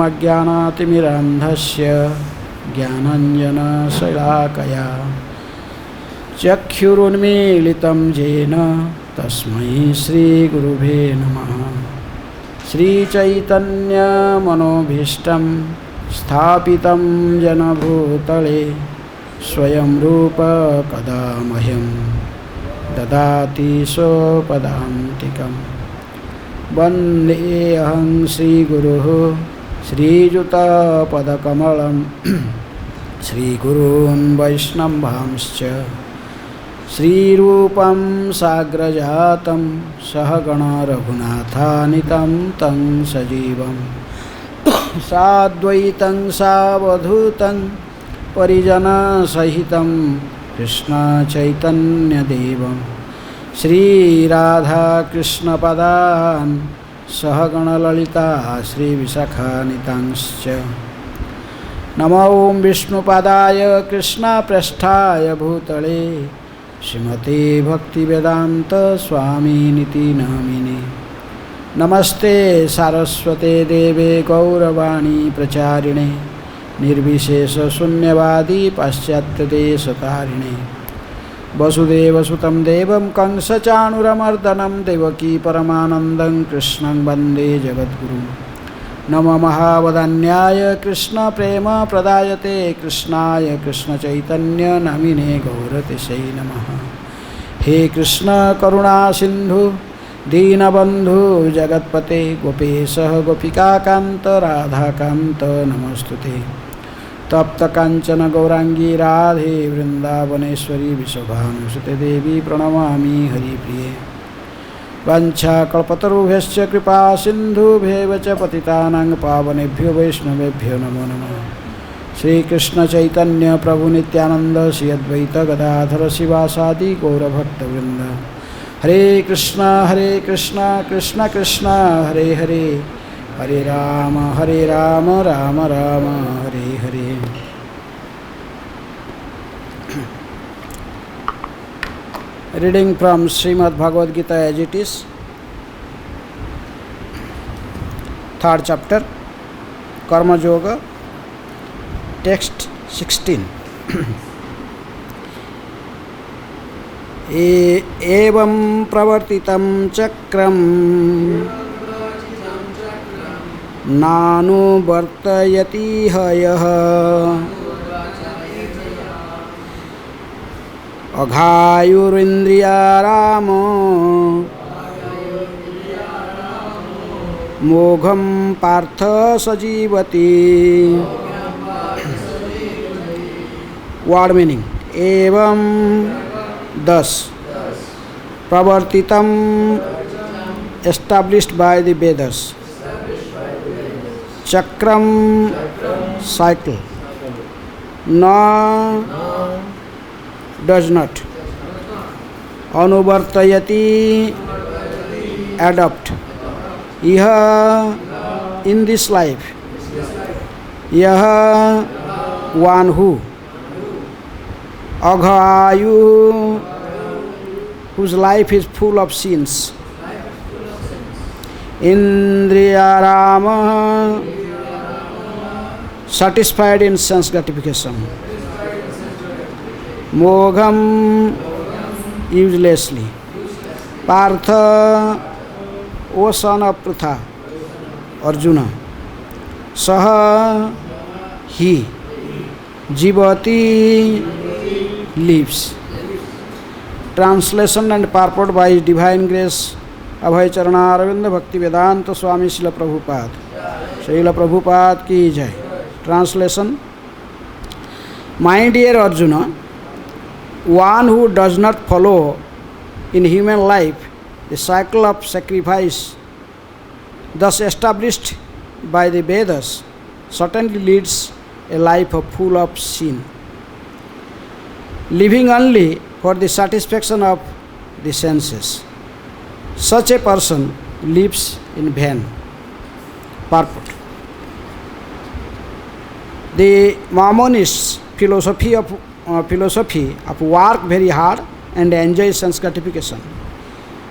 अज्ञानातिमिरान्धस्य ज्ञानाञ्जनशलाकया चक्षुरुन्मीलितं येन तस्मै श्रीगुरुवे नमः। श्रीचैतन्यमनोभीष्टं स्थापितं जनभूतले स्वयं रूप कदा मह्यं ददाति स्वपदान्तिकम्। वन्देऽहं श्रीगुरुः श्रीयुतपदकमलं श्रीगुरून् वैष्णवांश्च श्रीरूपं साग्रजातं सहगण रघुनाथान्वितं तं सजीवं साद्वैतं सावधूतं परिजनसहितं कृष्णचैतन्यदेवं श्रीराधाकृष्णपदान् सहगणललिता श्रीविशाखान्वितांश्च। नमो विष्णुपदाय कृष्णप्रेष्ठाय भूतले श्रीमते भक्तिवेदांत स्वामिनिति नामिने। नमस्ते सारस्वते देवे गौरवाणी प्रचारिणे निर्विशेष शून्यवादी पाश्चात्यदेशतारिणे। वसुदेवसुतं देवं कंसचाणूरमर्दनं देवकी परमानन्दं कृष्णं वन्दे जगद्गुरुं। नमः महावदन्याय कृष्णप्रेम प्रदायते कृष्णाय कृष्णचैतन्य नामिने गौरतिशै नमः। हे कृष्ण करुणा सिन्धु दीनबन्धु जगत्पते गोपेशः गोपिकान्त राधाकान्त नमस्तुते। तप्त कांचन गौरांगी राधे वृंदावनेश्वरी विश्वभानुसुते देवी प्रणमामि हरिप्रिये। वंशाकल्पतरुभ्यश्च कृपा सिन्धुभ्येव च पतितानां पावनेभ्यो वैष्णवेभ्यो नमो नमः। श्रीकृष्ण चैतन्य प्रभु नित्यानंद श्री अद्वैत गदाधर शिवासादि गौरभक्तवृंद। हरे कृष्ण कृष्ण कृष्ण हरे हरे, हरे Ram Ram Ram Hare Hare. Reading from Srimad Bhagavad Gita as it is, 3rd chapter, Karma Yoga, text 16. एवं प्रवर्तितं चक्रं नानुवर्तयति हयः अघायुरिन्द्रियारामो मोघं पार्थ सजीवति। वर्ड मीनिंग एवं thus pravartitam established by the Vedas, chakram cycle, na does not, anuvartayati adopt, iha in this life, yaha one who, aghayu whose life is full of sins, indriyarama satisfied in sense gratification, mogham uselessly, partha o son of Pritha, Arjuna, saha he, jivati lives. Translation and purport by His Divine Grace Abhay Charana Aravinda Bhakti Vedanta Swami Srila Prabhupada. Srila Prabhupada ki jai. Translation. My dear Arjuna, one who does not follow in human life the cycle of sacrifice thus established by the Vedas certainly leads a life full of sin, living only for the satisfaction of the senses. Such a person lives in vain. Purport. The Maimonists' philosophy of work very hard and enjoy sense gratification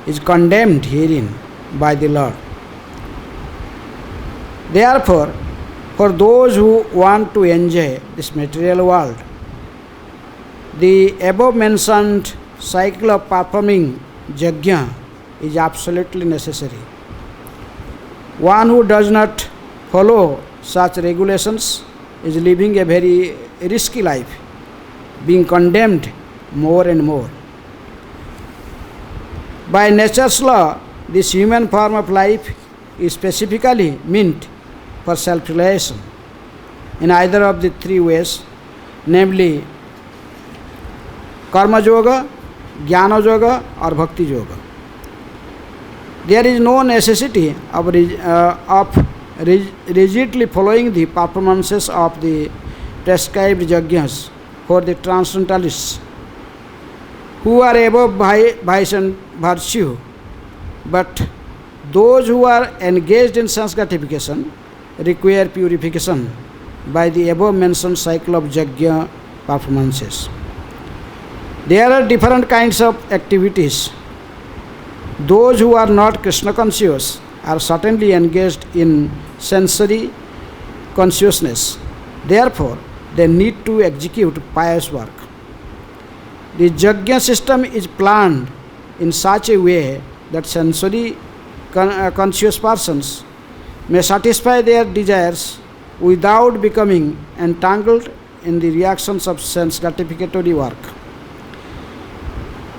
is condemned herein by the Lord. Therefore, For those who want to enjoy this material world, the above mentioned cycle of performing yajna is absolutely necessary. One who does not follow such regulations is living a very risky life, being condemned more and more. By nature's law, this human form of life is specifically meant for self-realization in either of the three ways, namely Karma Yoga, Jnana Yoga or Bhakti Yoga. There is no necessity of rigidly following the performances of the prescribed yajnas for the transcendentalists who are above vice and virtue, but those who are engaged in sense gratification require purification by the above mentioned cycle of yajna performances. There are different kinds of activities. Those who are not Krishna conscious are certainly engaged in sensory consciousness. Therefore, they need to execute pious work. The yajna system is planned in such a way that sensory conscious persons may satisfy their desires without becoming entangled in the reactions of sense gratificatory work.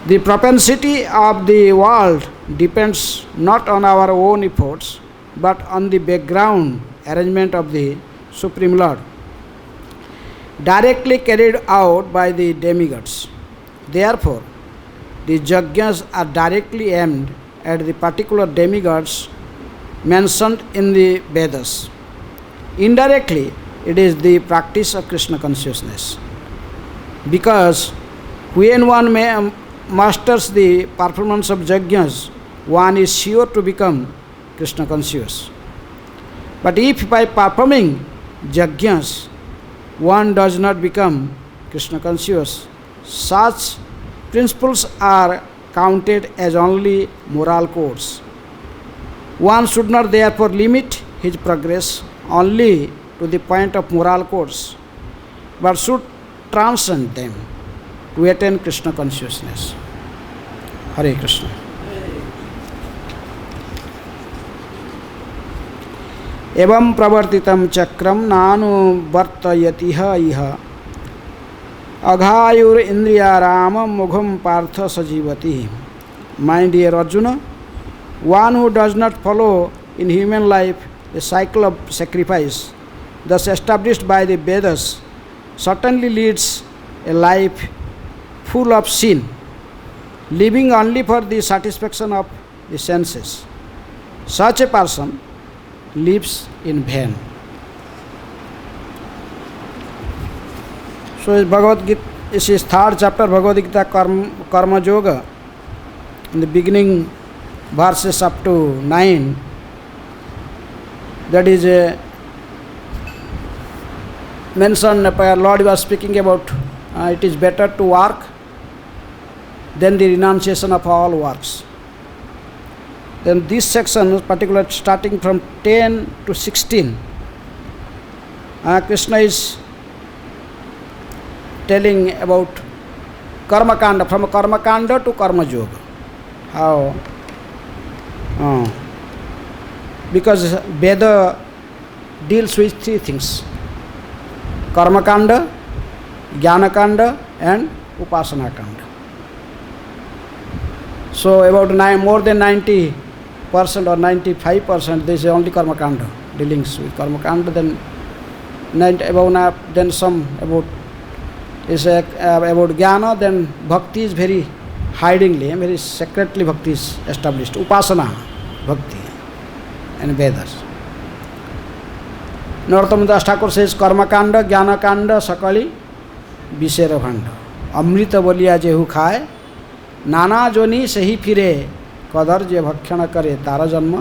The propensity of the world depends not on our own efforts, but on the background arrangement of the Supreme Lord, directly carried out by the demigods. Therefore, the yajnas are directly aimed at the particular demigods mentioned in the Vedas. Indirectly, it is the practice of Krishna consciousness. Because when one masters the performance of yajnas, one is sure to become Krishna conscious. But if by performing yajnas one does not become Krishna conscious, such principles are counted as only moral codes. One should not therefore limit his progress only to the point of moral codes, but should transcend them to attain Krishna consciousness. Hare Krishna. Evam pravartitam chakram nanu vartayatiha iha aghayur indriyaramam mugham partha sajivati. My dear Arjuna, one who does not follow in human life the cycle of sacrifice thus established by the Vedas certainly leads a life full of sin, living only for the satisfaction of the senses. Such a person lives in vain. So Bhagavad Gita, this is third chapter Bhagavad Gita, Karma Yoga. In the beginning verses up to 9, that is mentioned, Lord was speaking about it is better to work than the renunciation of all works. Then this section, particularly starting from 10 to 16, Krishna is telling about Karma Kanda, from Karma Kanda to Karma Yoga. How? Because Veda deals with three things: Karma Kanda, Jnana Kanda and Upasana Kanda. So about more than 90% or 95%, this is only Karma Kanda, dealings with Karma Kanda. Then then some about is about Jnana. Then Bhakti is very hidingly, very secretly Bhakti is established. Upasana Bhakti and Vedas. Narottam Das Thakur says Karma Kanda, Jnana Kanda, Sakali Visera Bhanda. Amrita boliya jehu khaye, नाना जोनी सही फिरे, कदर जे भक्षण करे तारा जन्म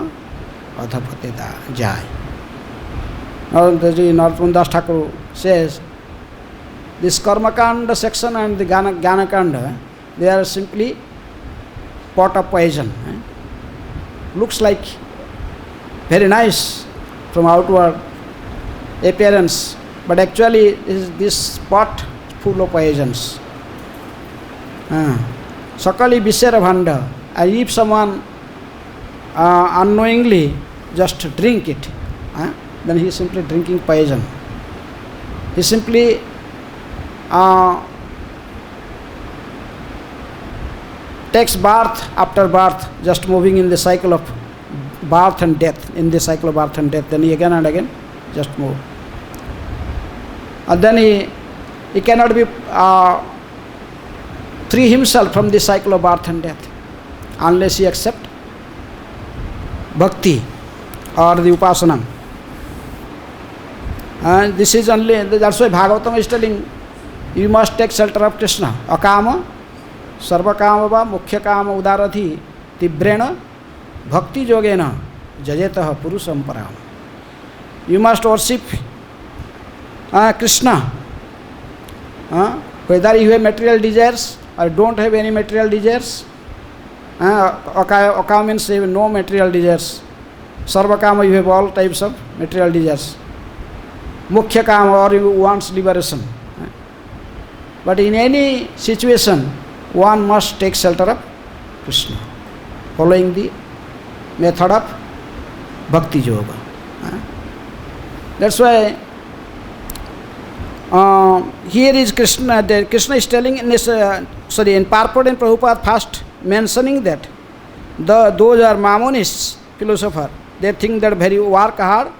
अधपते जाए. Narottam Das Thakur says this Karma Kanda section and the Jnana Kanda, they are simply pot of poison. Looks like very nice from outward, appearance, but actually is this pot full of poisons. Sakali Bisera Bhanda. And if someone unknowingly just drink it, then he is simply drinking poison. He simply takes birth after birth, just moving in the cycle of birth and death, in the cycle of birth and death. Then he again and again just move. And then he cannot be free himself from the cycle of birth and death unless he accept bhakti or the upasana. And this is only, that's why Bhagavatam is telling, you must take shelter of Krishna. Akama, sarvakama va, mukhya kama udaradhi, tibrena, bhakti yogena, jajetaha purusam param. You must worship Krishna. Whether you have material desires or don't have any material desires. Akama means you have no material desires. Sarvakama, you have all types of material desires. Mukhya kama, or you want liberation. But in any situation, one must take shelter of Krishna, following the method of bhakti yoga. That's why here is Krishna. Krishna is telling in this, in Purport and Prabhupada first mentioning that those are Maimonists, philosopher. They think that very work hard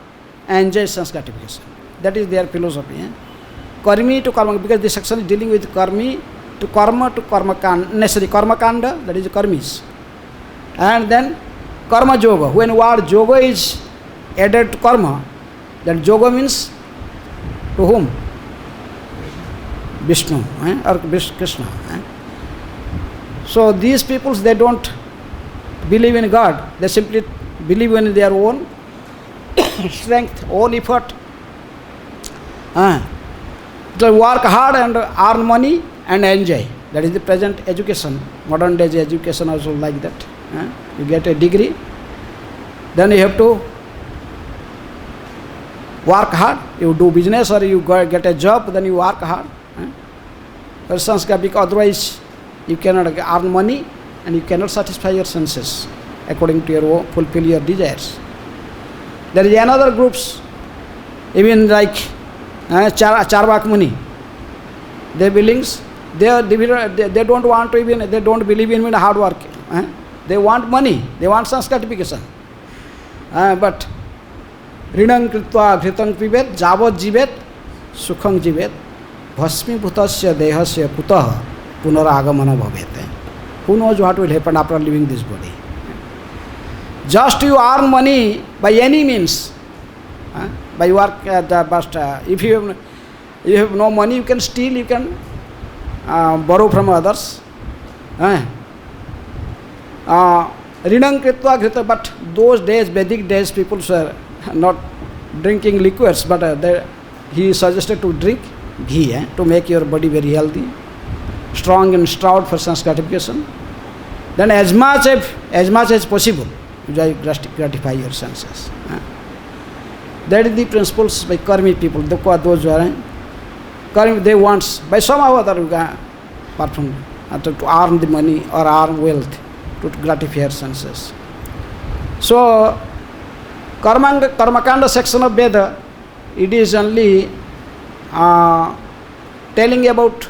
and enjoy sense gratification. That is their philosophy. Karmi to karma, because this section is dealing with karmi to karma kanda, karma kanda, that is karmis. And then karma yoga. When word yoga is added to karma, then yoga means to whom? Vishnu or Krishna. So these peoples, they don't believe in God. They simply believe in their own strength, own effort. They work hard and earn money and enjoy. That is the present education. Modern day education also like that. You get a degree, then you have to work hard. You do business or you get a job, then you work hard. Because otherwise you cannot earn money and you cannot satisfy your senses according to your own, fulfill your desires. There is another groups, even like Charvak Muni. They believe they don't want to even, they don't believe in hard work. They want money, they want sense gratification. But Rinang Kritva Ghritang Pibet Javat Jivet Sukhang Jivet Bhasmi Bhutasya Dehasya Putah Punaragamana Bhavete. Who knows what will happen after leaving this body? Just you earn money by any means. By work, but if you have no money, you can steal, you can borrow from others. Rinang Kritva Ghrita, but those days, Vedic days, people were not drinking liquids, but he suggested to drink ghee to make your body very healthy, strong and stout for sense gratification. Then as much as possible, you gratify your senses. That is the principles by karmi people. Those who are karmi, they want by somehow or other apart from to earn the money or earn wealth to gratify your senses. So Karmakanda section of Veda, it is only telling about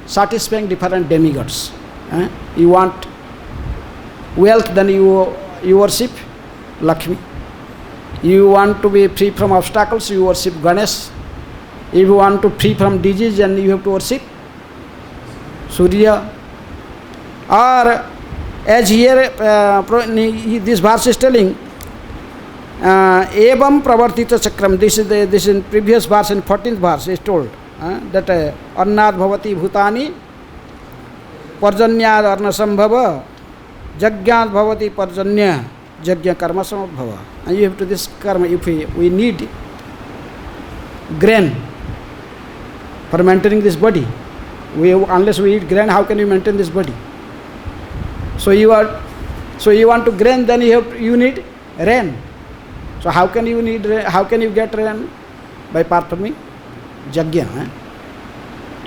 satisfying different demigods. You want wealth, then you worship Lakshmi. You want to be free from obstacles, you worship Ganesh. If you want to free from disease, then you have to worship Surya. Or as here this verse is telling, Evam Pravartita Chakram, this is in previous verse, in 14th verse is told that Annad Bhavati Bhutani Parjanyad Arna Sambhava Jagyad Bhavati Parjanya Jagya Karma Samabhava. And you have to this karma, if we need grain for maintaining this body, unless we eat grain, how can you maintain this body? So you want to grain, then you need rain. So how can you get rain? by performing yajna.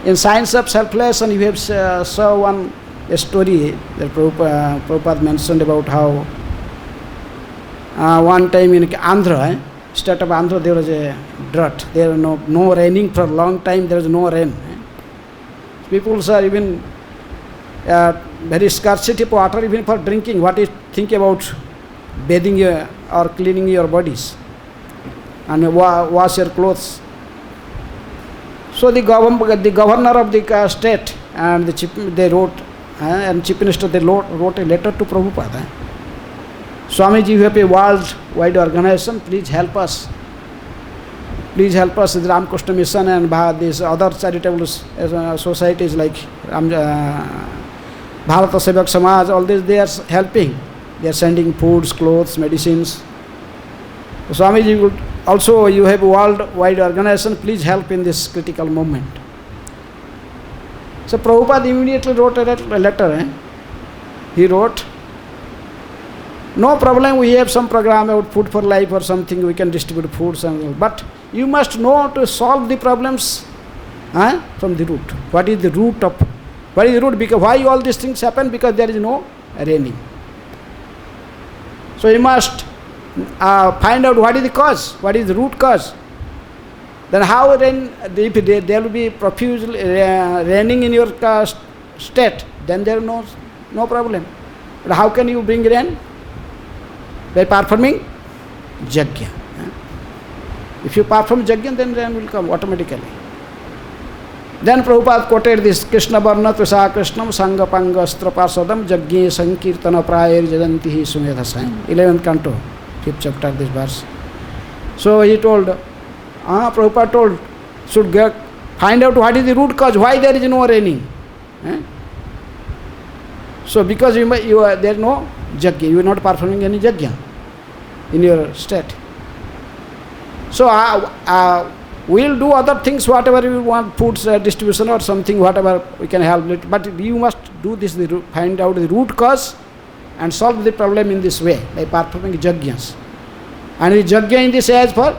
In Science of Self-Lesson, you have saw a story that Prabhupada mentioned about how one time in Andhra, state of Andhra, there was a drought. There was no raining for a long time. There was no rain. People are even very scarcity of water even for drinking. What is think about bathing or cleaning your bodies and wash your clothes? So the governor of the state and the chief minister, they wrote a letter to Prabhupada. Swamiji, you have a worldwide organization, please help us. Please help us with the Ramakrishna Mission and these other charitable societies like Bharata Sevak Samaj, all this they are helping. They are sending foods, clothes, medicines. Swamiji, also you have a worldwide organization, please help in this critical moment. So Prabhupada immediately wrote a letter. He wrote, no problem, we have some program about food for life or something, we can distribute foods and all. But you must know to solve the problems from the root. What is the root? Because why all these things happen? Because there is no raining. So you must find out what is the cause, what is the root cause. Then how if there will be profuse raining in your state, then there is no problem. But how can you bring rain? By performing yajna. If you perform yajna, then rain will come automatically. Then Prabhupada quoted this Krishna Varna Tvisa Krishnam Sangha Pangastra Parsadam Jagye Sankirtana Prayar Jadantihi Sumedhasai. 11th canto, 5th chapter, this verse. So he told, Prabhupada told, should find out what is the root cause, why there is no raining. So because there is no yajna, you are not performing any yajna in your state. So we will do other things, whatever we want, foods distribution or something, whatever we can help it. But you must do this, find out the root cause and solve the problem in this way, by performing yajnas. And the yajna in this age for,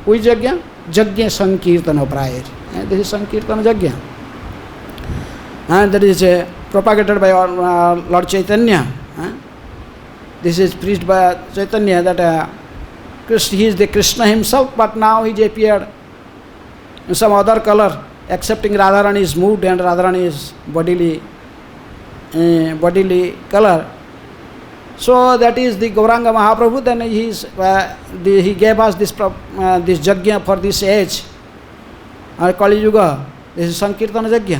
which yajna? Yajna Sankirtana Prayar. This is Sankirtana yajna. And that is propagated by Lord Chaitanya. This is preached by Chaitanya that he is the Krishna himself, but now he appeared in some other color, accepting Radharani's mood and Radharani's bodily color. So that is the Gauranga Mahaprabhu. Then he gave us this yajna for this age, Kali Yuga. This is Sankirtana yajna.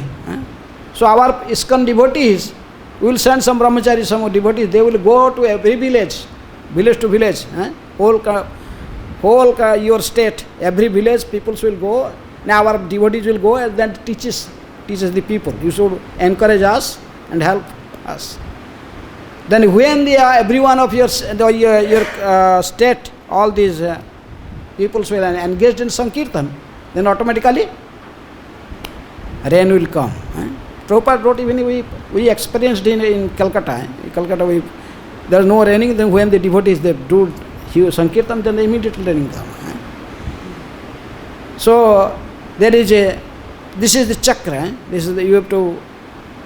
So our ISKCON devotees, we will send some brahmachari, some devotees, they will go to every village to village, whole your state, every village, people will go. Now our devotees will go and then teaches the people. You should encourage us and help us. Then when every one of your state, all these people will engaged in Sankirtan, then automatically rain will come. Prabhupada wrote, even we experienced in Calcutta. In Calcutta, there is no raining. Then when the devotees they do Sankirtan, then immediately raining comes. So there is this is the chakra. This is you have to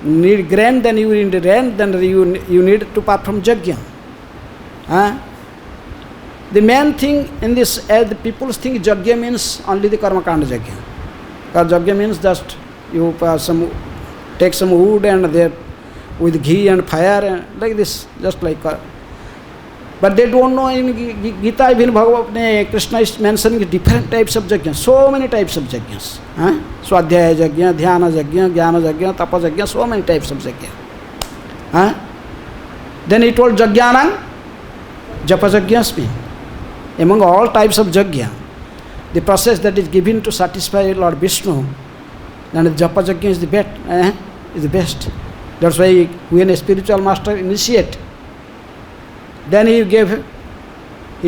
need grain, then you need rain, then you need to perform yajna. The main thing in this, as the people think yajna means only the karma kanda yajna. Because yajna means just you take some wood and there with ghee and fire and like this, just like. But they don't know in Gita, even Bhagavad Krishna is mentioning different types of yajna, so many types of yajnas. Swadhyaya yajna, dhyana yajna, jnana yajna, tapa yajna, so many types of yajna. Then he told yajnanam japa yajnasmi. Among all types of yajna, the process that is given to satisfy Lord Vishnu, and japa yajna is the best. That's why when a spiritual master initiate, then he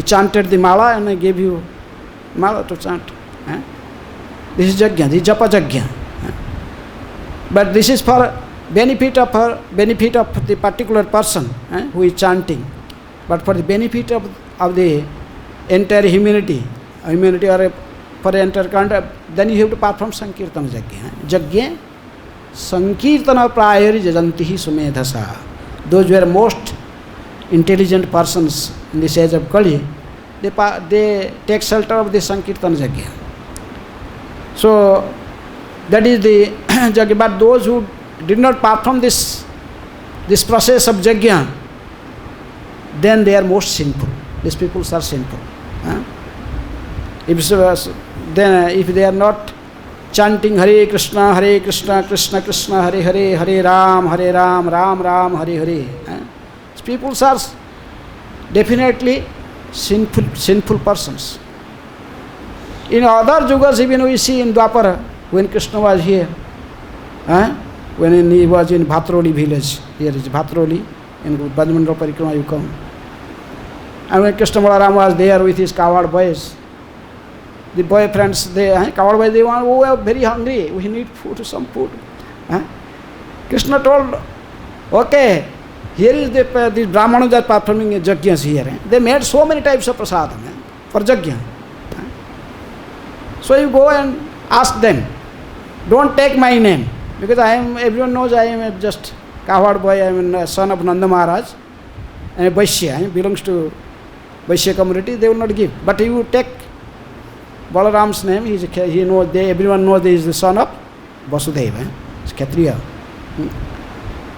chanted the mala and he gave you mala to chant. This is yajna, this is japa yajna. But this is for benefit of the particular person who is chanting. But for the benefit of the entire humanity or for enter contact, then you have to perform Sankirtana Yajna. Yajna, Sankirtana Prayari Jajantihi Sumedhasa. Those were most intelligent persons in this age of Kali, they take shelter of the Sankirtana Yajna. So, that is the Yajna. But those who did not perform this process of Yajna, then they are most sinful. These people are sinful. If they are not chanting Hare Krishna, Krishna Krishna, Hare Hare, Hare Ram, Ram Ram, Hare Hare. These people are definitely sinful persons. In other yugas, even we see in Dwapara, when Krishna was here, when he was in Bhatroli village, here is Bhatroli, in Badmandra Parikrama you come. And when Krishna Balaram was there with his coward boys, the boyfriends, coward boys, they were very hungry, we need food, some food. Krishna told, okay, here is the Brahmanas are performing yajnas here. They made so many types of prasadam for yajna. So you go and ask them, don't take my name, because everyone knows I am just coward boy, I am a son of Nanda Maharaj, and a Vaishya, belongs to Vaishya community, they will not give. But if you take Balaram's name, he knows, everyone knows he is the son of Vasudeva, it's Kshatriya.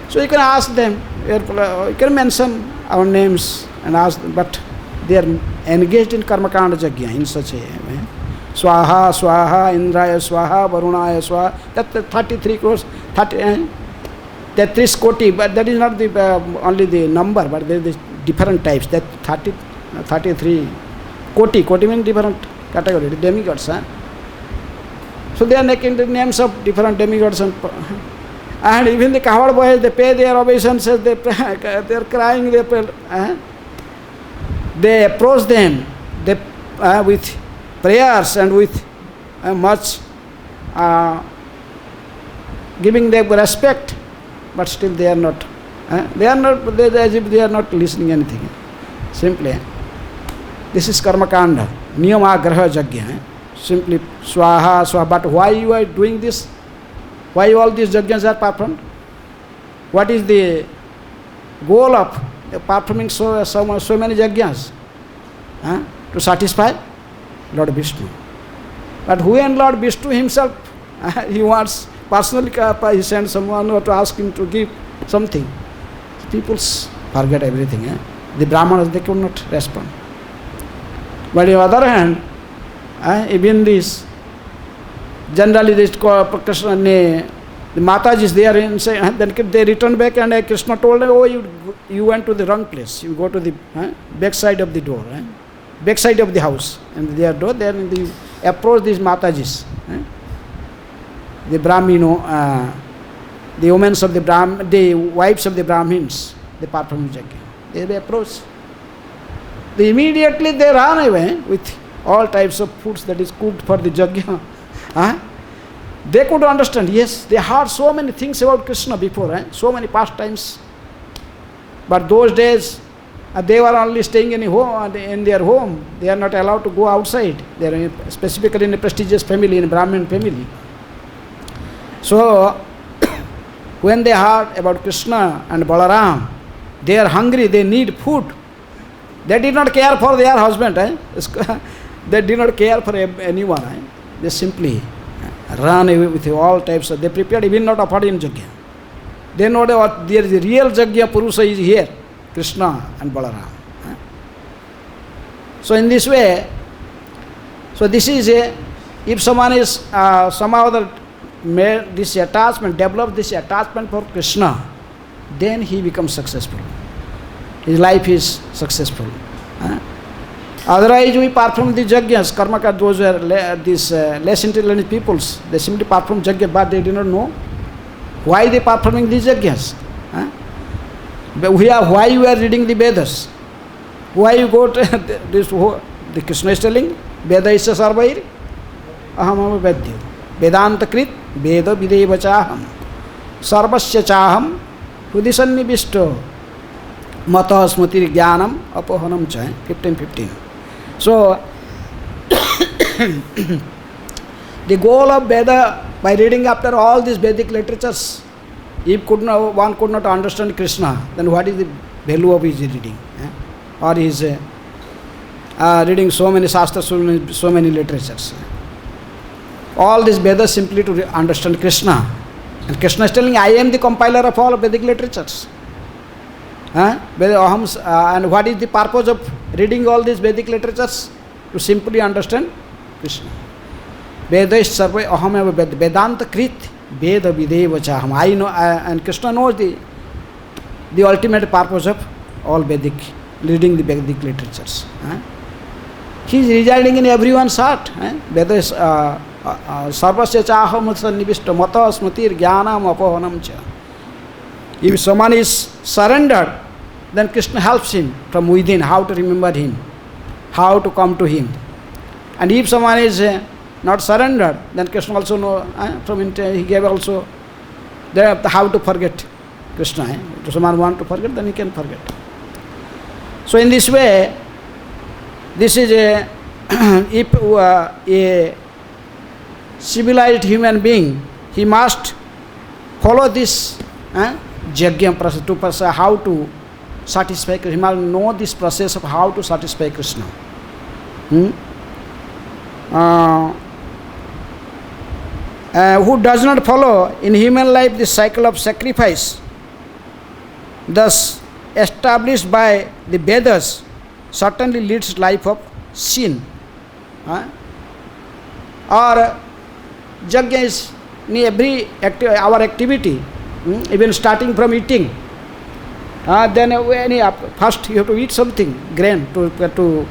So you can ask them, you can mention our names and ask them, but they are engaged in Karmakanda Yajna in such a way. Swaha, Swaha, Indraya Swaha, Varunaya Swaha, that 33 crores, 33 koti, but that is not the only the number, but there is different types, that 33 koti means different category, demigods. So they are making the names of different demigods, and even the coward boys, they pay their obeisances, they are crying, they approach them with prayers and with much giving them respect, but still they are not, as if they are not listening anything. Simply, this is Karmakanda, Niyamagraha Yajna. Simply Swaha, Swaha. But why you are doing this? Why all these yajnas are performed? What is the goal of performing so many yajnas? To satisfy Lord Vishnu. But when Lord Vishnu himself, he wants personally, he sends someone to ask him to give something. People forget everything. The Brahmanas, they could not respond. But on the other hand, even this, generally this Krishna, the Matajis, they are inside, then they return back, and Krishna told them, oh, you went to the wrong place. You go to the back side of the door, back side of the house, and their door, then they approach these Matajis, the Brahmino, the women of the wives of the Brahmins, the perform yajna. They approach. Immediately they run away with all types of foods that is cooked for the yajna. They could understand, yes, they heard so many things about Krishna before, so many pastimes. But those days, they were only staying in their home. They are not allowed to go outside. They are specifically in a prestigious family, in a Brahmin family. So, when they heard about Krishna and Balaram, they are hungry, they need food. They did not care for their husband. They did not care for anyone. They simply ran away with all types of, they prepared even not offered in yajna. They know that there is a real yajna Purusha is here, Krishna and Balaram. So in this way, so this is if someone is somehow made this attachment, develop this attachment for Krishna, then he becomes successful. His life is successful. Otherwise, we perform the yajnas, karmaka, those are these less intelligent peoples. They simply perform yajna, but they do not know why they are performing these yajnas. Why you are reading the Vedas? Why you go to this? The Krishna is telling, Veda is sarvair, aham vedya. Vedanta krit, Veda videva chaham. Sarvasya chaham, hudisannibishto. Mata smriti jnanam apohanam cha. 15:15. So, The goal of Veda, by reading after all these Vedic literatures, if one could not understand Krishna, then what is the value of his reading? Or his reading so many Shastras, so many literatures. All these Vedas simply to understand Krishna. And Krishna is telling, I am the compiler of all Vedic literatures. And what is the purpose of reading all these Vedic literatures? To simply understand Krishna. Vedas sarva aham eva Vedanta krit Veda videva chaham. I know, and Krishna knows the ultimate purpose of all Vedic, reading the Vedic literatures. He is residing in everyone's heart. Vedas sarvasya chaham sannivishta mata smatir jnanam apohanam cha. If someone is surrendered, then Krishna helps him from within, how to remember him, how to come to him. And if someone is not surrendered, then Krishna also knows, he gave also how to forget Krishna. If someone wants to forget, then he can forget. So in this way, this is if a civilized human being, he must follow this Yajna process to how to satisfy Krishna. He must know this process of how to satisfy Krishna. Who does not follow in human life the cycle of sacrifice, thus established by the Vedas, certainly leads life of sin. Or Yajna is in every our activity, even starting from eating. Then first you have to eat something, grain, to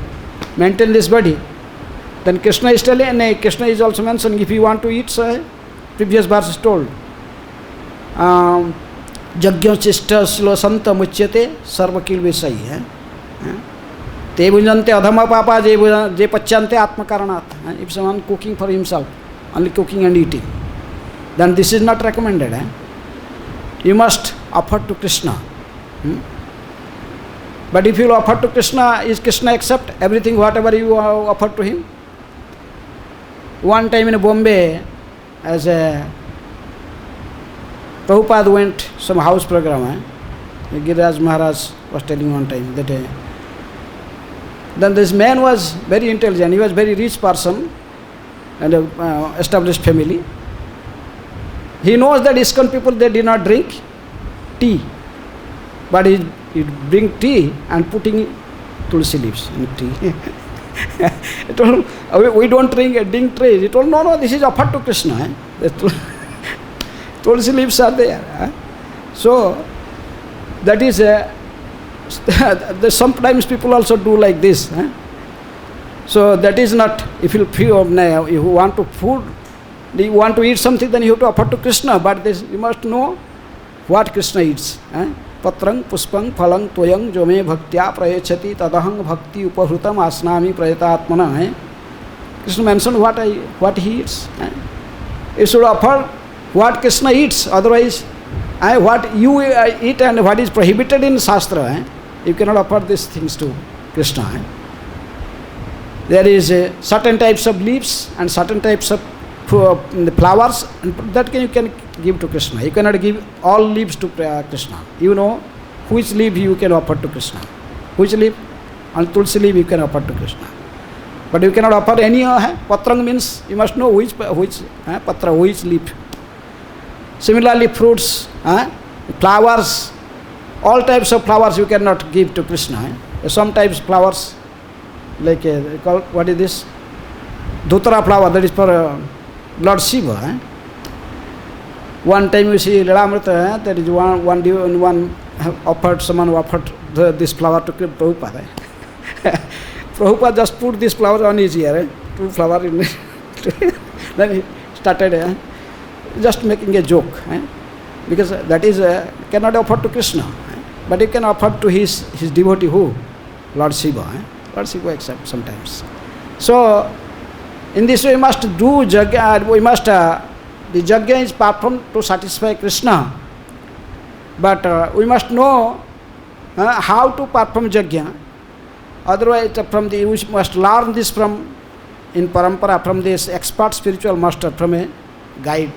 maintain this body. Then Krishna is telling, and Krishna is also mentioning, if you want to eat, previous verse is told, Yajna chishta silo santa muchyate sarvakil visai. Te bhujante adhama papa je pachante atma karanat. If someone cooking for himself, only cooking and eating, then this is not recommended. You must offer to Krishna. But if you offer to Krishna, is Krishna accept everything, whatever you offer to him? One time in Bombay, as a Prabhupada went some house program, Giriraj Maharaj was telling one time that then this man was very intelligent, he was very rich person and established family. He knows that ISKCON people, they did not drink tea, but he bring tea and putting tulsi leaves in tea. He told him, we don't drink trees. He told, no, this is offered to Krishna. Tulsi leaves are there. So, that is, sometimes people also do like this. So, that is not, if you want to food, you want to eat something, then you have to offer to Krishna. But this, you must know what Krishna eats. Patrang puspang phalang toyang jome bhaktya prayachati tadahang bhakti upahrutam asnami prayatatmana. Krishna mentioned what he eats. You should offer what Krishna eats, otherwise what you eat and what is prohibited in Shastra, you cannot offer these things to Krishna. There is certain types of leaves and certain types of the flowers, and that you can give to Krishna. You cannot give all leaves to Krishna. You know which leaf you can offer to Krishna. Which leaf? And tulsi leaf you can offer to Krishna. But you cannot offer any. Patrang means you must know which patra, which leaf. Similarly, fruits, flowers, all types of flowers you cannot give to Krishna. Sometimes flowers, like what is this? Dhutara flower, that is for Lord Shiva. One time you see Lilamrita, that is one offered, someone offered this flower to Prabhupada. Prabhupada just put this flower on his ear, two flowers in it. Then he started just making a joke, because that is cannot offer to Krishna, but you can offer to his devotee who? Lord Shiva. Lord Shiva accepts sometimes. So, in this way we must do Yajna, the Yajna is performed to satisfy Krishna, but we must know how to perform Yajna. Otherwise, we must learn this from in parampara from this expert spiritual master, from a guide.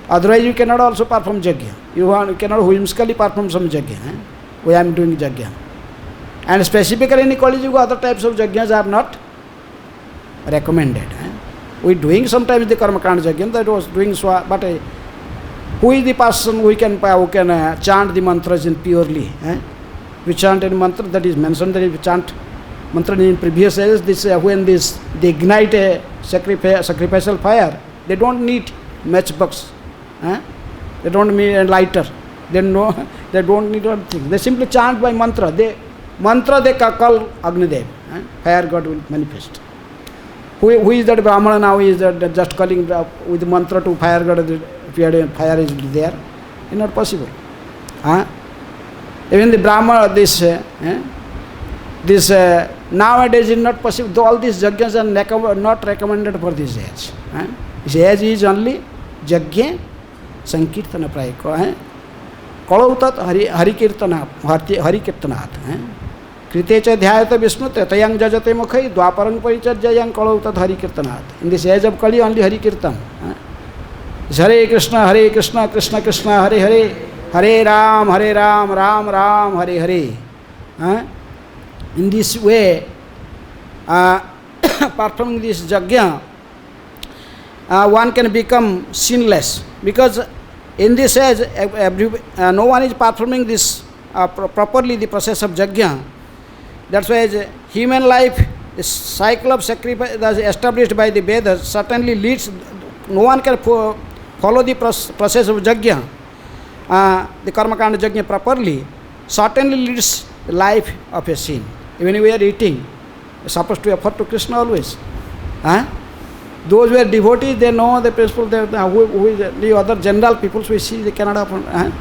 Otherwise you cannot also perform yajna. You cannot whimsically perform some yajna. I am doing yajna. And specifically in Kali Yuga, other types of yajnas are not recommended. We doing sometimes the karma kanda yajna, that was doing so, but who is the person who can chant the mantras in purely? We chant any mantra that is mentioned, that we chant mantra in previous ages. This when they ignite a sacrificial fire, they don't need matchbox. They don't need a lighter. They don't need anything. They simply chant by mantra. They call Agnidev. Fire God will manifest. Who is that Brahmana now? Is that just calling with mantra to fire God? Fire is there. It's not possible. Even the Brahmana, this nowadays is not possible. Though all these yajnas are not recommended for this age. This age is only yajna sankirtana prayako. Kalautat hari kirtanat. Krite cha dhyayata visnute tayang jajate mukhai dwaparang parichajayang kalautat hari kirtanat. In this age of Kali, only hari kirtan. Hare Krishna, Krishna Krishna, Hare Hare, Hare Ram, Ram Ram, Hare Hare. In this way, performing this yajna, one can become sinless, because in this age, no one is performing this properly, the process of yajna. That's why human life, the cycle of sacrifice that is established by the Vedas certainly leads. No one can follow the process of yajna, the karma kanda yajna properly, certainly leads the life of a sin. Even we are eating, we are supposed to offer to Krishna always. Those who are devotees, they know the principle. Who is the other general people we see, they cannot offer.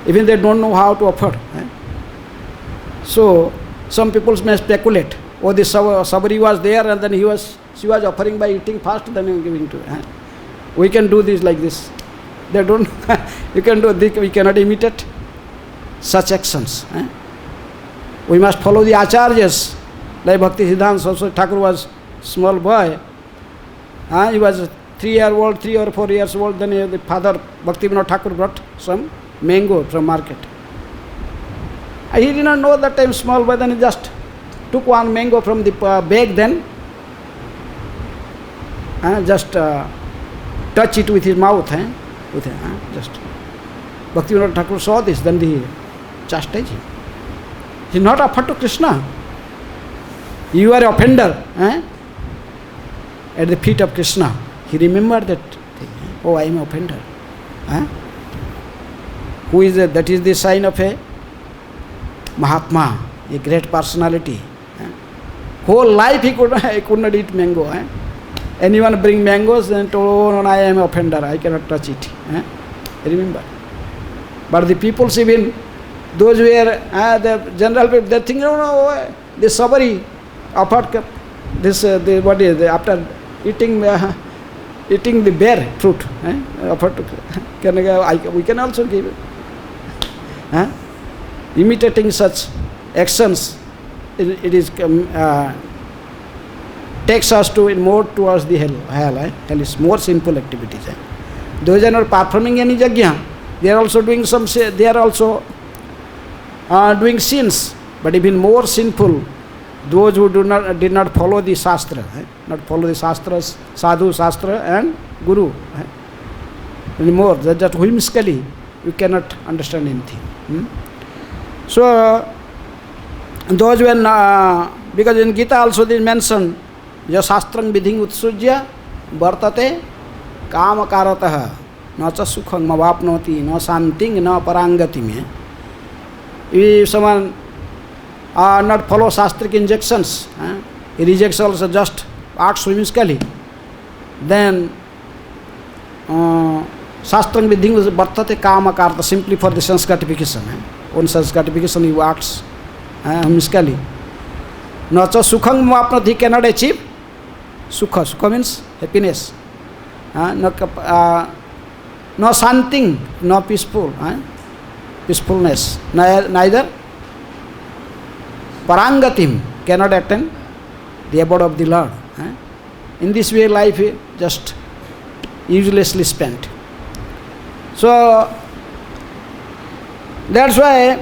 Even they don't know how to offer. So some people may speculate. Oh, this Sabari was there, and then she was offering by eating fast, then giving to. We can do this like this. They don't. You can do this. We cannot imitate such actions. We must follow the acharyas. Like Bhakti Siddhanta Saraswati Thakur was small boy. He was 3 or 4 years old. Then the father Bhaktivinoda Thakur brought some mango from market. He did not know that time small boy. Then he just took one mango from the bag. Then just touch it with his mouth. Just Bhaktivinoda Thakur saw this. Then he chastised him. He is not offered to Krishna. You are an offender. At the feet of Krishna. He remembered that thing. Oh, I am an offender. Who is that? That is the sign of a Mahatma, a great personality. Whole life he could not eat mango. Anyone bring mangoes and told, oh, no, I am an offender, I cannot touch it. Remember. But the people, even those who are the general people, they think, no, this Sabari offered this, what is after eating the bear fruit. Offered to, we can also give it. Imitating such actions, it is takes us to more towards the hell. Hell is more sinful activities. Those who are not performing any yajna, they are also doing doing sins, but even more sinful. Those who did not follow the shastra, not follow the shastras, sadhu, shastra, and guru. Anymore, that whimsically you cannot understand anything. So those when because in Gita also they mention ya shastrang vidhing utsujya vartate kamakaratah na cha sukhang mavapnoti na santing na parangati. If someone not follow shastric injunctions, he rejects also, just acts whimsically, then shastrang vidhing vartate kamakarta, simply for the sense gratification. On sense gratification he acts whimsically. Na cha sukhang mavapnoti, he cannot achieve sukha. Sukha means happiness. No santing, no peacefulness. Neither parangatim, cannot attain the abode of the Lord. In this way, life is just uselessly spent. So that's why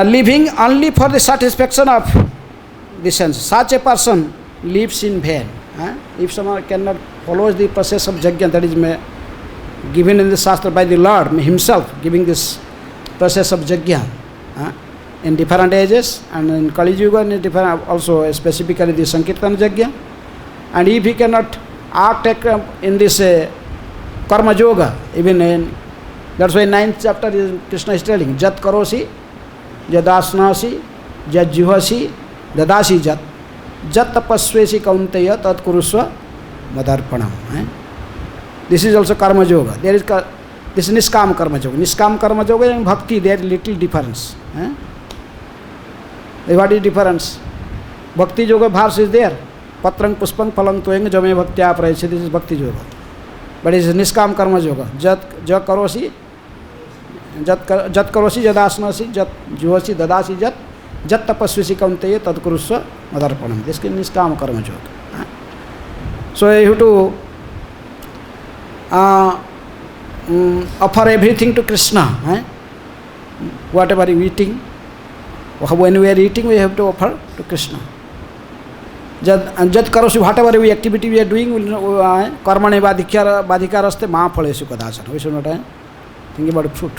living only for the satisfaction of the sense, such a person lives in vain. If someone cannot follow the process of yajna that is given in the Shastra by the Lord himself, giving this process of yajna in different ages, and in Kali Yuga in different, also specifically the Sankirtan yajna. And if he cannot act in this karma yoga, even in, that's why 9th chapter is Krishna is telling, Jat karosi, jadasnasi, jat juhasi, dadasi jat, jat tapasvesi kaunteya tat kurusva madarpanam. This is also karma yoga. There is this niskam karma yoga. Niskam karma yoga and bhakti, there is little difference. What is difference? Bhakti yoga verse is there. Patrang puspang palang toeng jame bhaktya prayasi. This is bhakti yoga. But it is niskam karma yoga. Jat karosi, jat karosi, jadasnasi, jat juhasi, dadasi jat, jat tapasvisi kaunteya tad kurusva madarpanam. This is niskam karma yoga. So you have to offer everything to Krishna. Whatever you eating, when we are eating, we have to offer to Krishna. Jat karosi, whatever we activity we are doing, karmane badhikaraste ma phalesu kadachana. We should not think about fruit.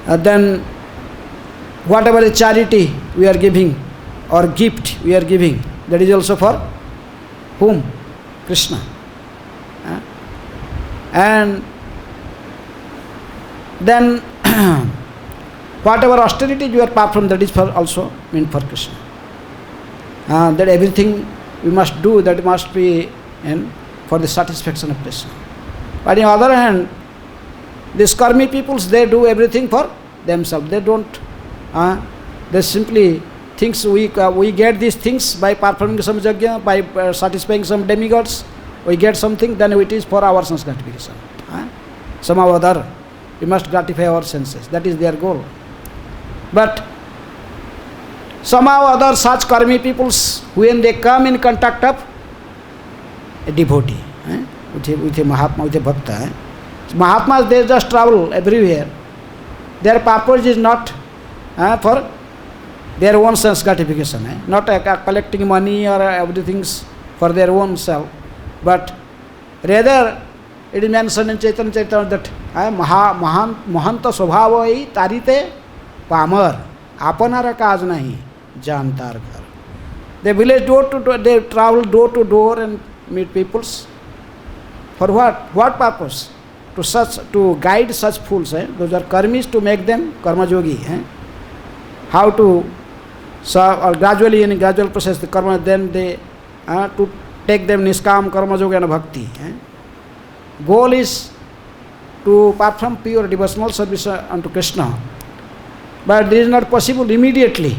Then whatever the charity we are giving or gift we are giving, that is also for whom? Krishna. And then whatever austerity you are perform, that is for also meant for Krishna. That everything we must do, that must be for the satisfaction of Krishna. But on the other hand, these karmi peoples, they do everything for themselves. They don't, they simply thinks we get these things by performing some yajna, by satisfying some demigods, we get something, then it is for our sense gratification. Somehow or other, we must gratify our senses. That is their goal. But somehow or other, such karmi peoples, when they come in contact of a devotee, with a Mahatma, with a Bhakta, Mahatmas, they just travel everywhere. Their purpose is not for their own sense gratification, not collecting money or everything for their own self, but rather it is mentioned in Chaitanya Charitamrita that Mahanta Swabhavai Tarite Pamar Apanara Kaj Nahi Jantar Ghar. They village door to door, they travel door to door and meet peoples. For what? What purpose? To guide such fools, those are karmis, to make them karma yogi. How to serve, or gradually in a gradual process the karma, then they to take them niskam karma yoga and bhakti. Goal is to perform pure devotional service unto Krishna. But this is not possible immediately.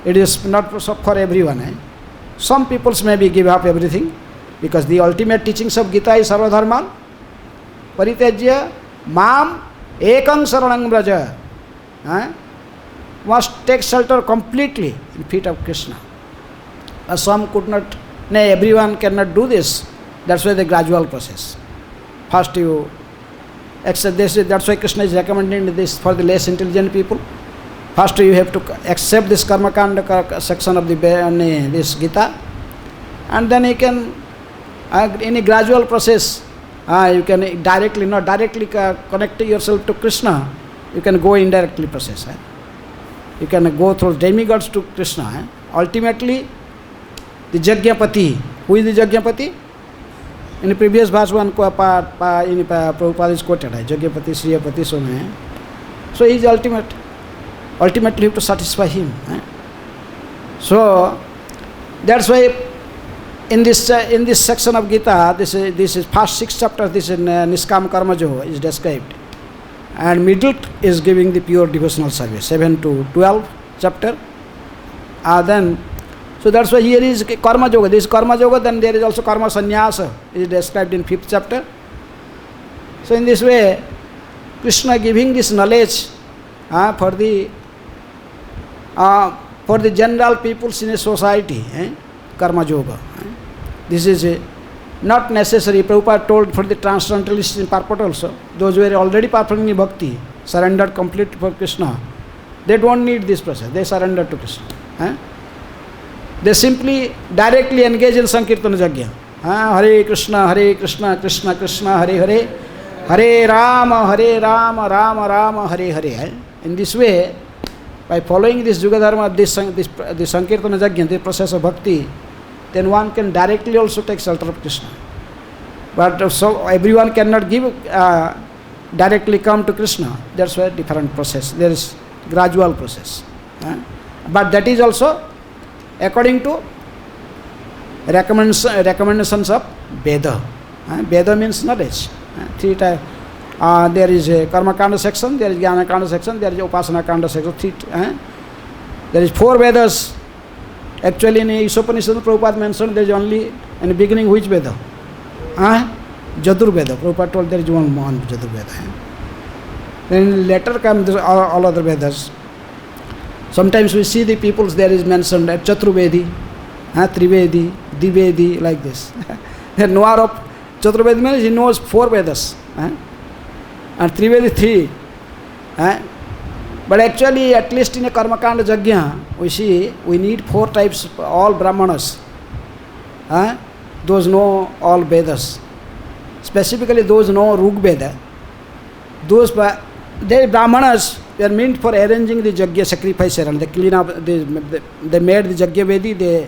It is not for everyone. Some peoples maybe give up everything, because the ultimate teachings of Gita is Sarva Dharman Paritejya Mam Ekang Saranang Braja. Must take shelter completely in feet of Krishna. Some could not, everyone cannot do this. That's why the gradual process. First you accept this, that's why Krishna is recommending this for the less intelligent people. First you have to accept this Karma Kanda section of this Gita, and then you can, in a gradual process, you can directly, not directly connect yourself to Krishna, you can go indirectly process. You can go through demigods to Krishna. Ultimately, the Jagyapati, who is the Jagyapati? In the previous verse, one Prabhupada is quoted, Jagyapati, Sriyapati, so on. So he is ultimate. Ultimately, you have to satisfy him. So that's why in this section of Gita, this is first 6 chapters. This is Niskam Karma Yoga is described, and middle is giving the pure devotional service, 7 to 12 chapter. Then, so that's why here is Karma Yoga. This is Karma Yoga. Then there is also Karma Sannyasa is described in 5th chapter. So in this way, Krishna giving this knowledge for the for the general peoples in a society, karma yoga. This is not necessary. Prabhupada told for the transcendentalists in purport also, those who are already performing bhakti, surrendered completely for Krishna, they don't need this process, they surrender to Krishna. They simply directly engage in Sankirtana Yajna. Hare Krishna, Krishna Krishna, Hare Hare, Hare Rama, Rama Rama, Hare Hare. In this way, by following this Yuga Dharma, this Sankirtana Yajna, the process of bhakti, then one can directly also take shelter of Krishna. But so everyone cannot give directly come to Krishna. That's why different process. There is gradual process. But that is also according to recommendations of Veda. Veda means knowledge. Three types. There is a Karma Kanda section, there is Jnana Kanda section, there is Upasana Kanda section. There is 4 Vedas. Actually, in Isopanishad, Prabhupada mentioned there is only in the beginning which Veda? Jadur Veda. Prabhupada told there is one Jadur Veda. Then later come all other Vedas. Sometimes we see the peoples there is mentioned at Chaturvedi, Trivedi, Divedi, like this. The knower of Chaturvedi means he knows 4 Vedas. And Trivedi 3. But actually, at least in a Karmakanda Yajna, we see we need 4 types, all Brahmanas. Those know all Vedas. Specifically, those know Rug Veda. Those they Brahmanas were meant for arranging the Yajna sacrifice around. They clean up, they made the Yajna Vedi, they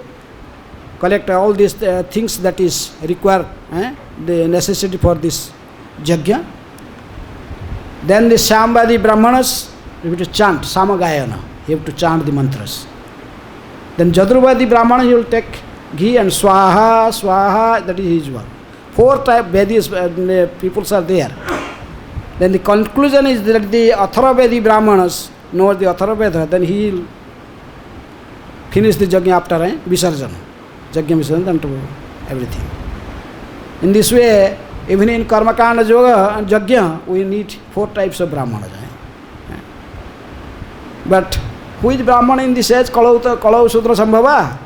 collect all these things that is required, the necessity for this Yajna. Then the Shambhadi Brahmanas, you have to chant, Samagayana, you have to chant the mantras. Then Jadurvadi Brahmana, you will take ghee and Swaha, Swaha, that is his work. 4 type Vedis, peoples are there. Then the conclusion is that the Atharvavedi Brahmanas know the Atharvaveda, then he will finish the Yajna after Visarjana. Yajna Visarjana, then to everything. In this way, even in Karmakanda Yoga and Yajna, we need 4 types of Brahmanas. But who is Brahmana in this age? Kalau Sudra Sambhava.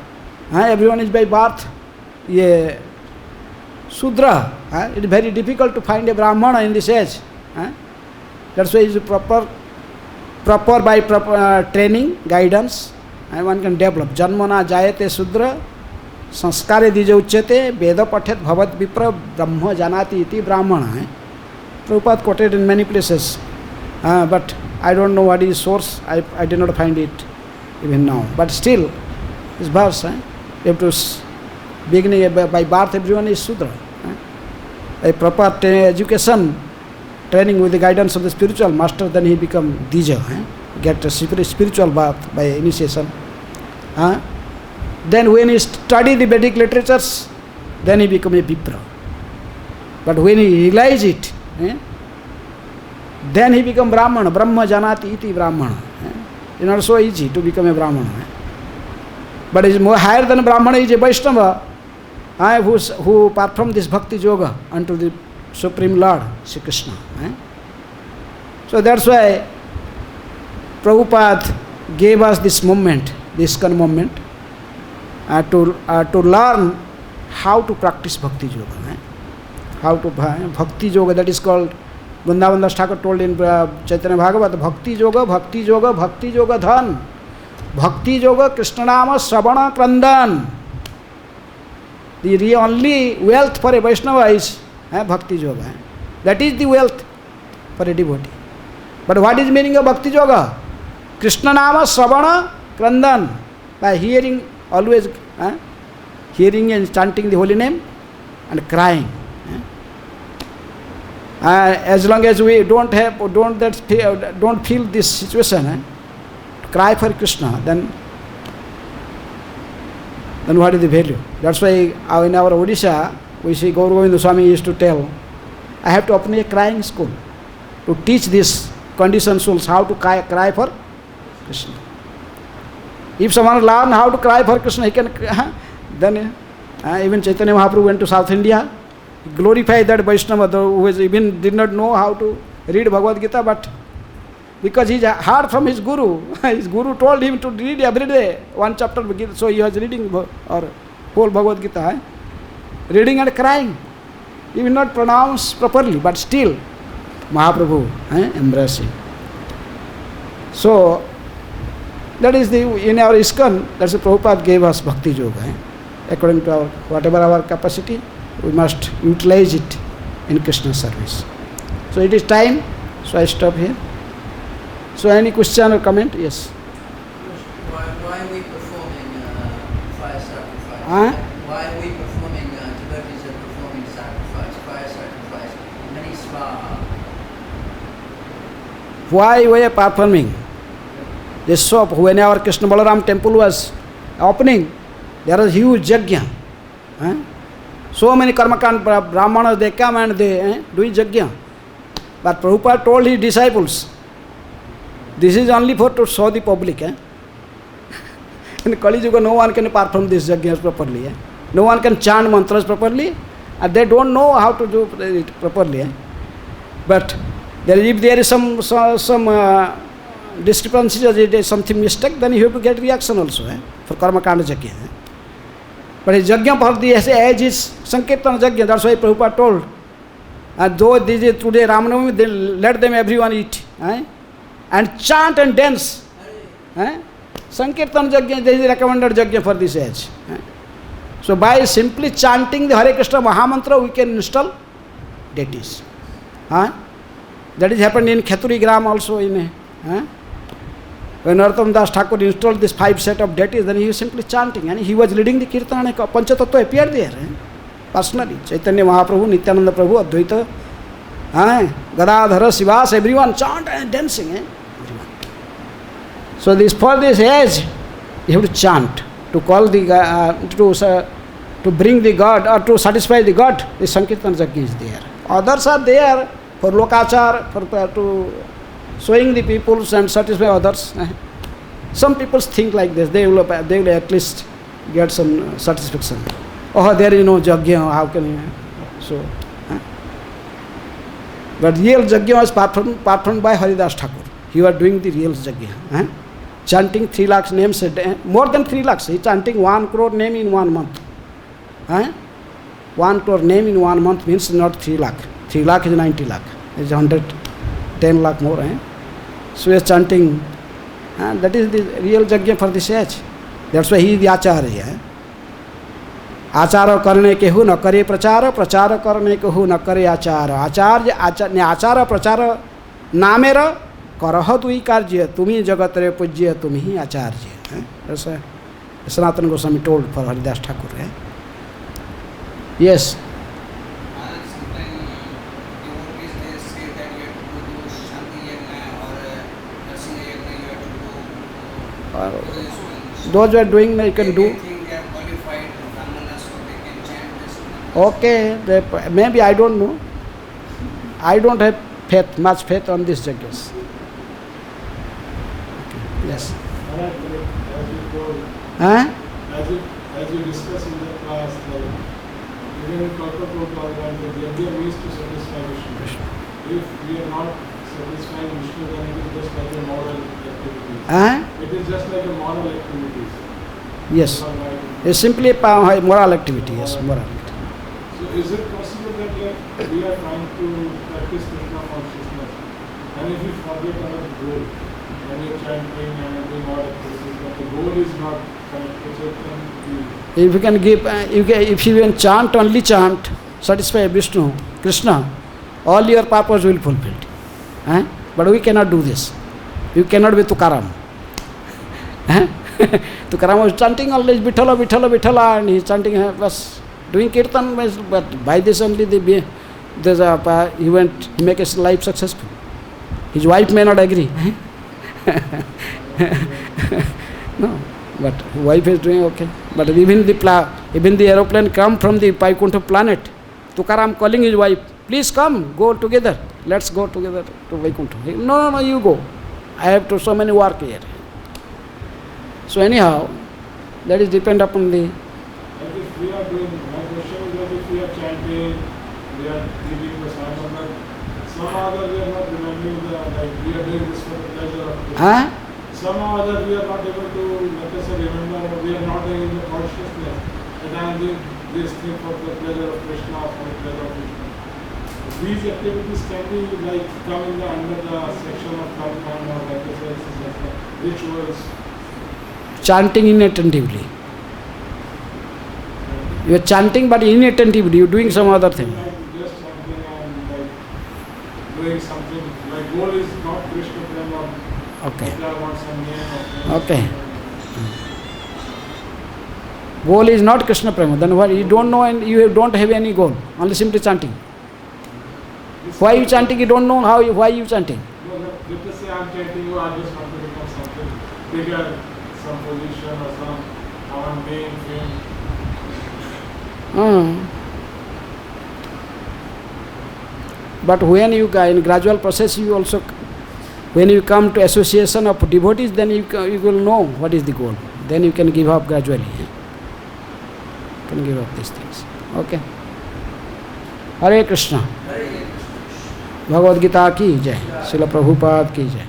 Everyone is by birth Sudra. It is very difficult to find a Brahmana in this age. That's why it is proper by proper training, guidance, one can develop. Janmana jayate Sudra, sanskare dija uchyate, veda pathet bhavat vipra, brahma janati iti brahmana. Prabhupada quoted in many places, but I don't know what is source. I did not find it even now. But still, this verse, you have to beginning by birth, everyone is Sudra. A proper education, training with the guidance of the spiritual master, then he become Dija, get a spiritual birth by initiation. Then when he study the Vedic literatures, then he become a Vipra. But when he realize it, then he become Brahmana, Brahma Janati iti Brahmana. It's not so easy to become a Brahmana. But it is more higher than Brahmana is a Vaishnava, who perform this Bhakti Yoga unto the Supreme Lord, Sri Krishna. So that's why Prabhupada gave us this moment, this kind of moment, to learn how to practice Bhakti Yoga. How to Bhakti Yoga, that is called, Vrindavan Das Thakur told in Chaitanya Bhagavat, Bhakti Yoga, Bhakti Yoga, Bhakti Yoga Dhan. Bhakti Yoga, Krishna Nama, Sravana Krandan. The only wealth for a Vaishnava is Bhakti Yoga. That is the wealth for a devotee. But what is meaning of Bhakti Yoga? Krishna Nama, Sravana Krandan. By hearing, always hearing and chanting the holy name and crying. As long as we don't feel this situation, cry for Krishna, then what is the value? That's why in our Odisha, we see Gaur Govinda Swami used to tell, I have to open a crying school to teach these conditioned souls how to cry for Krishna. If someone learn how to cry for Krishna, he can, then even Chaitanya Mahaprabhu went to South India, glorified that Vaishnava who even did not know how to read Bhagavad Gita, but because he heard from his guru. His guru told him to read every day one chapter, so he was reading or whole Bhagavad Gita, reading and crying. He will not pronounce properly, but still Mahaprabhu embracing. So that is in our ISKCON, that's the Prabhupada gave us Bhakti Yoga. According to whatever our capacity, we must utilize it in Krishna service. So it is time, so I stop here. So any question or comment? Yes. Why are we performing fire sacrifice? Why are we performing, devotees are performing sacrifice, fire sacrifice, many swaha? Why we are performing? This shop, whenever Krishna Balaram temple was opening, there was huge yajna. So many karmakand brahmanas, they come and they do yajna. But Prabhupada told his disciples, this is only for to show the public. In Kali Yuga, no one can perform this yajnas properly. No one can chant mantras properly, and they don't know how to do it properly. But if there is some discrepancy or there is something mistake, then you have to get reaction also for karma kanda yajna. But his yajna for the age is Sankirtan yajna. That's why Prabhupada told. And though this is today Ramanavami, they let them everyone eat. And chant and dance. Sankirtan yajna, this is recommended yajna for this age. So by simply chanting the Hare Krishna Mahamantra, we can install deities. That is happened in Kheturi Gram also. When Narottam Das Thakur installed this 5 set of deities, then he was simply chanting. And he was leading the kirtan and Panchatattva appeared there. Personally. Chaitanya Mahaprabhu, Nityananda Prabhu, Advaita, Gadadhara, Sivas, everyone chant and dancing. Everyone. So this for this age, you have to chant, to call the to bring the God or to satisfy the God. The Sankirtan Yajna is there. Others are there for lokachar, for to showing the people and satisfy others. Some people think like this. They will at least get some satisfaction. Oh, there is no yajna, how can you? So, but real yajna was performed by Haridas Thakur. He was doing the real yajna. Chanting 3 lakhs names a day, more than 3 lakhs. He chanting 1 crore name in 1 month. 1 crore name in 1 month means not 3 lakh. 3 lakh is 90 lakh. It's 110 lakh more. So he is chanting. That is the real yajna for this age. That's why he is the acharya. आचार करने के who न करे प्रचार, प्रचार करने के who न करे आचार. आचार्य आचार प्रचार नामेर करह तुई कार्य, तुम्ही जगत रे पूज्य, तुम्ही आचार्य. ऐसा Sanatana Goswami told for Haridas Thakur. Yes. Those who are doing, you can do. Okay, maybe I don't know. I don't have much faith on these jaggas. Okay. Yes. As you told, Huh? as you discussed in the class, even in Kalpakota, the yajna means to satisfy Vishnu. If we are not satisfying Vishnu, then it is just like a moral activity. It is just like a moral activity. Yes. It's simply a moral activity. Yes, moral activity. So is it possible that we are trying to practice Krishna consciousness, and if we forget our goal, when we are chanting and doing all activities, but the goal is not connected, so if you can give, if you can chant, only chant, satisfy Vishnu, Krishna, all your purpose will be fulfilled. But we cannot do this. You cannot be Tukaram. Tukaram was chanting always Vithala, Vithala, Vithala, and he is chanting was doing kirtan, but by this only he make his life successful. His wife may not agree. No, but wife is doing okay. But even the aeroplane come from the Vaikuntha planet. Tukaram calling his wife, please come, go together. Let's go together to Vaikuntha. No, you go. I have to so many work here. So anyhow, that is depend upon the. if we are chanting, we are giving the sign of that Some other we are not remembering the, like we are doing this for the pleasure of Krishna. Huh? Some other we are not able to, let us say, remember, we are not in the consciousness. And I am doing this thing for the pleasure of Krishna, for the pleasure of Krishna. These activities can be like come in the under the section of karma or like I said, rituals. Chanting inattentively. You are chanting but inattentively, you are doing some other thing. Like just chanting and like doing something. Like goal is not Krishna prema. Okay. Like I want some name or fame. Okay. Goal is not Krishna Prema. Then what? You don't know and you don't have any goal. Only simply chanting. Why you chanting? You don't know how. Why you chanting? No, let us say I am chanting you, I just want to become something bigger, some position or some, I want name, fame. But when you in gradual process, you also, when you come to association of devotees, then you will know what is the goal. Then you can give up gradually. You can give up these things. Okay. Hare Krishna. Hare Krishna. Bhagavad Gita की जय, श्रील प्रभुपाद की जय.